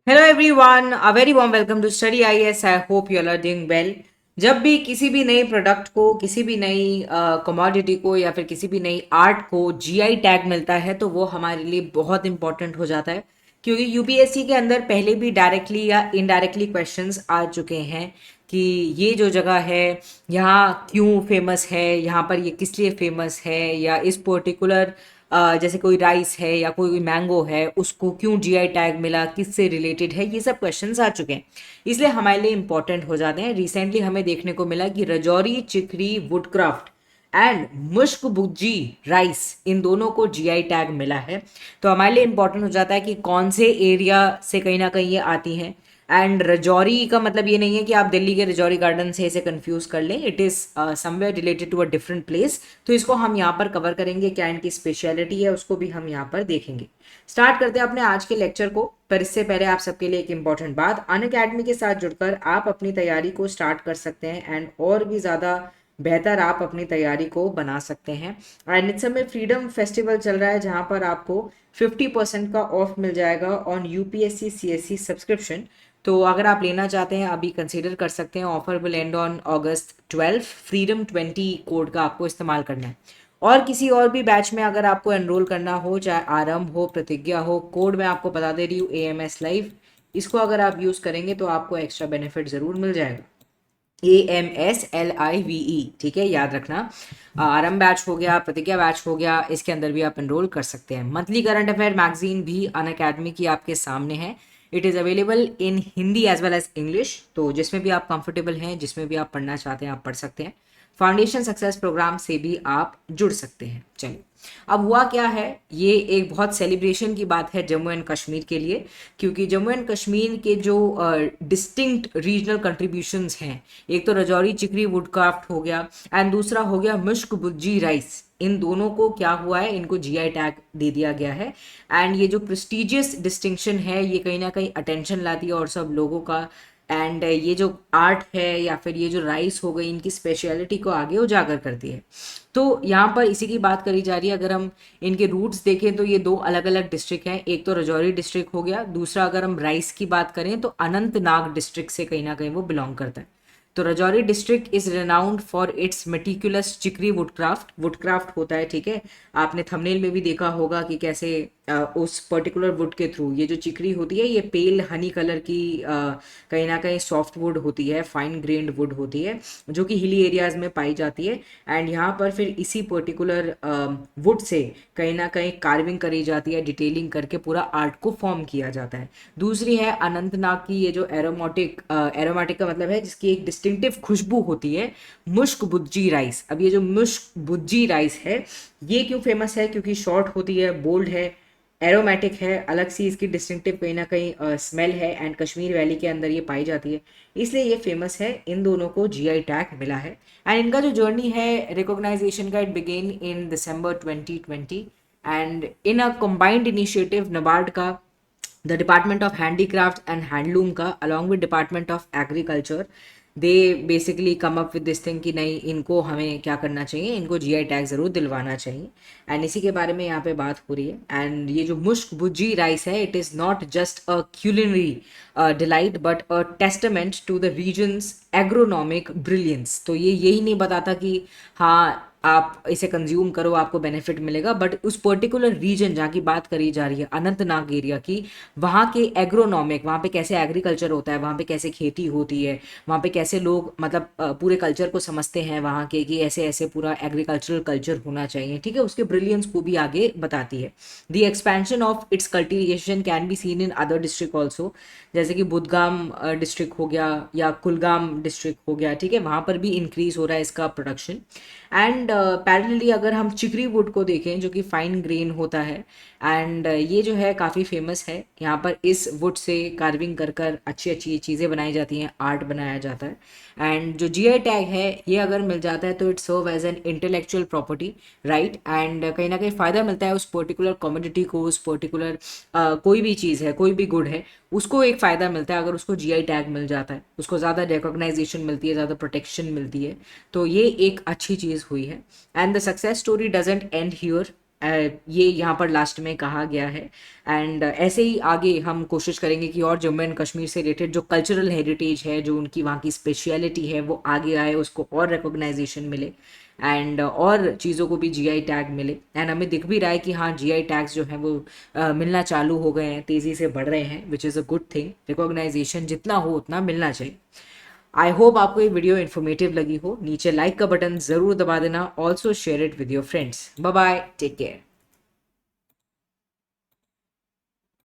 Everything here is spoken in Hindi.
Hello everyone, a very warm welcome to study IAS. I hope you are doing well. जब भी किसी भी नए प्रोडक्ट को, किसी भी नई कमोडिटी को या फिर किसी भी नई आर्ट को जीआई टैग मिलता है तो वो हमारे लिए बहुत इंपॉर्टेंट हो जाता है, क्योंकि यूपीएससी के अंदर पहले भी डायरेक्टली या इनडायरेक्टली क्वेश्चंस आ चुके हैं कि ये जो जगह है यहाँ क्यों फेमस है, यहाँ पर ये किस लिए फेमस है, या इस पर्टिकुलर जैसे कोई राइस है या कोई मैंगो है उसको क्यों जीआई टैग मिला, किससे रिलेटेड है, ये सब क्वेश्चंस आ चुके हैं। इसलिए हमारे लिए इंपॉर्टेंट हो जाते हैं। रिसेंटली हमें देखने को मिला कि रजौरी चिकरी वुडक्राफ्ट एंड मुश्क भुज्जी राइस, इन दोनों को जीआई टैग मिला है। तो हमारे लिए इंपॉर्टेंट हो जाता है कि कौन से एरिया से कहीं ना कहीं ये आती हैं। एंड रजौरी का मतलब ये नहीं है कि आप दिल्ली के रजौरी गार्डन से इसे कंफ्यूज कर लें। It is somewhere related to a different place. तो इसको हम यहाँ पर कवर करेंगे, क्या इनकी स्पेशलिटी है उसको भी हम यहाँ पर देखेंगे। स्टार्ट करते हैं अपने आज के लेक्चर को। पर इससे पहले आप सबके लिए एक इंपॉर्टेंट बात, अनअकैडमी के साथ जुड़कर आप अपनी तैयारी को स्टार्ट कर सकते हैं एंड और भी ज़्यादा बेहतर आप अपनी तैयारी को बना सकते हैं। एंड इस समय फ्रीडम फेस्टिवल चल रहा है जहाँ पर आपको 50% का ऑफ मिल जाएगा ऑन यूपीएससी सीएससी सब्सक्रिप्शन। तो अगर आप लेना चाहते हैं अभी कंसीडर कर सकते हैं। Offer will and on August 12। Freedom 20 code का आपको इस्तेमाल करना है। और किसी और भी बैच में अगर आपको एनरोल करना हो, चाहे आरंभ हो, प्रतिज्ञा हो, कोड मैं आपको बता दे रही हूँ AMS लाइव, इसको अगर आप यूज़ करेंगे तो आपको एक्स्ट्रा बेनिफिट ज़रूर मिल जाएगा। AMSLIVE, ठीक है, याद रखना। आरंभ बैच हो गया, प्रतिज्ञा बैच हो गया, इसके अंदर भी आप एनरोल कर सकते हैं। मंथली करंट अफेयर मैगजीन भी अनअकैडमी की आपके सामने है। It is available in Hindi as well as English. तो जिसमें भी आप कंफर्टेबल हैं, जिसमें भी आप पढ़ना चाहते हैं, आप पढ़ सकते हैं। फाउंडेशन सक्सेस प्रोग्राम से भी आप जुड़ सकते हैं। चलिए, अब हुआ क्या है, ये एक बहुत सेलिब्रेशन की बात है जम्मू एंड कश्मीर के लिए, क्योंकि जम्मू एंड कश्मीर के जो डिस्टिंक्ट रीजनल कंट्रीब्यूशंस हैं, एक तो रजौरी चिकरी वुडक्राफ्ट हो गया एंड दूसरा हो गया मुश्क भुज्जी राइस। इन दोनों को क्या हुआ है, इनको जीआई टैग दे दिया गया है। एंड ये जो प्रेस्टिजियस डिस्टिंक्शन है ये कहीं ना कहीं अटेंशन लाती है और सब लोगों का। एंड ये जो आर्ट है या फिर ये जो राइस हो गई, इनकी स्पेशलिटी को आगे उजागर करती है। तो यहाँ पर इसी की बात करी जा रही है। अगर हम इनके रूट्स देखें तो ये दो अलग अलग डिस्ट्रिक्ट हैं। एक तो रजौरी डिस्ट्रिक्ट हो गया, दूसरा अगर हम राइस की बात करें तो अनंतनाग डिस्ट्रिक्ट से कहीं ना कहीं वो बिलोंग करता है। तो Rajouri district is renowned for its meticulous chikri woodcraft. Woodcraft होता है, ठीक है, आपने थंबनेल में भी देखा होगा कि कैसे उस पर्टिकुलर वुड के थ्रू ये जो चिकरी होती है ये पेल हनी कलर की कहीं ना कहीं सॉफ्ट वुड होती है, फाइन ग्रेन्ड वुड होती है, जो कि हिली एरियाज में पाई जाती है। एंड यहाँ पर फिर इसी पर्टिकुलर वुड से कहीं ना कहीं कार्विंग करी जाती है, डिटेलिंग करके पूरा आर्ट को फॉर्म किया जाता है। दूसरी है अनंतनाग की ये जो एरोमेटिक, एरोमेटिक का मतलब है जिसकी एक डिस्टिंक्टिव खुशबू होती है, मुश्क भुज्जी राइस। अब ये जो मुश्क भुज्जी राइस है ये क्यों फेमस है, क्योंकि शॉर्ट होती है, बोल्ड है, एरोमेटिक है, अलग सी इसकी डिस्टिंक्टिव कहीं ना कहीं स्मेल है एंड कश्मीर वैली के अंदर ये पाई जाती है, इसलिए ये फेमस है। इन दोनों को जीआई टैग मिला है। एंड इनका जो जर्नी है रिकॉग्नाइजेशन का, it began in December 2020 and in a combined initiative NABARD का, the department of handicraft and handloom का, along with department of agriculture, they basically come up with this thing कि नहीं, इनको हमें क्या करना चाहिए, इनको जीआई टैग ज़रूर दिलवाना चाहिए। एंड इसी के बारे में यहाँ पे बात हो रही है। एंड ये जो मुश्क भुज्जी राइस है, it is not just a culinary delight but a testament to the region's agronomic brilliance. तो ये यही नहीं बताता कि हाँ आप इसे कंज्यूम करो आपको बेनिफिट मिलेगा, बट उस पर्टिकुलर रीजन जहाँ की बात करी जा रही है, अनंतनाग एरिया की, वहाँ के एग्रोनॉमिक, वहाँ पे कैसे एग्रीकल्चर होता है, वहाँ पे कैसे खेती होती है, वहाँ पे कैसे लोग मतलब पूरे कल्चर को समझते हैं वहाँ के, कि ऐसे ऐसे पूरा एग्रीकल्चरल कल्चर होना चाहिए, ठीक है, उसके ब्रिलियंस को भी आगे बताती है। The expansion of its cultivation can be seen in other district also, जैसे कि बुदगाम डिस्ट्रिक्ट हो गया या कुलगाम डिस्ट्रिक्ट हो गया, ठीक है, वहाँ पर भी इंक्रीज हो रहा है इसका प्रोडक्शन। एंड पैरेलली अगर हम चिकरी वुड को देखें जो कि फाइन ग्रेन होता है, एंड ये जो है काफ़ी फेमस है। यहाँ पर इस वुड से कार्विंग कर कर अच्छी अच्छी चीज़ें बनाई जाती हैं, आर्ट बनाया जाता है। एंड जो जीआई टैग है ये अगर मिल जाता है तो it serve as an intellectual property right. And कहीं ना कहीं फ़ायदा मिलता है उस पर्टिकुलर कमोडिटी को, उस पर्टिकुलर कोई भी चीज़ है, कोई भी गुड है, उसको एक फ़ायदा मिलता है अगर उसको जीआई टैग मिल जाता है, उसको ज़्यादा रिकॉग्नाइजेशन मिलती है, ज़्यादा प्रोटेक्शन मिलती है। तो ये एक अच्छी चीज़ हुई है। And the success story doesn't and here. ये यहाँ पर लास्ट में कहा गया है। एंड ऐसे ही आगे हम कोशिश करेंगे कि और जम्मू एंड कश्मीर से रिलेटेड जो कल्चरल हेरिटेज है, जो उनकी वहाँ की स्पेशलिटी है, वो आगे आए, उसको और रिकॉग्नाइजेशन मिले एंड और चीज़ों को भी जीआई टैग मिले। एंड हमें दिख भी रहा है कि हाँ, जीआई टैग्स जो हैं वो मिलना चालू हो गए हैं, तेज़ी से बढ़ रहे हैं, which is a good thing. Recognization जितना हो उतना मिलना चाहिए। आई होप आपको ये वीडियो इन्फॉर्मेटिव लगी हो। नीचे लाइक का बटन ज़रूर दबा देना। Also share it with your friends. Bye bye, take care.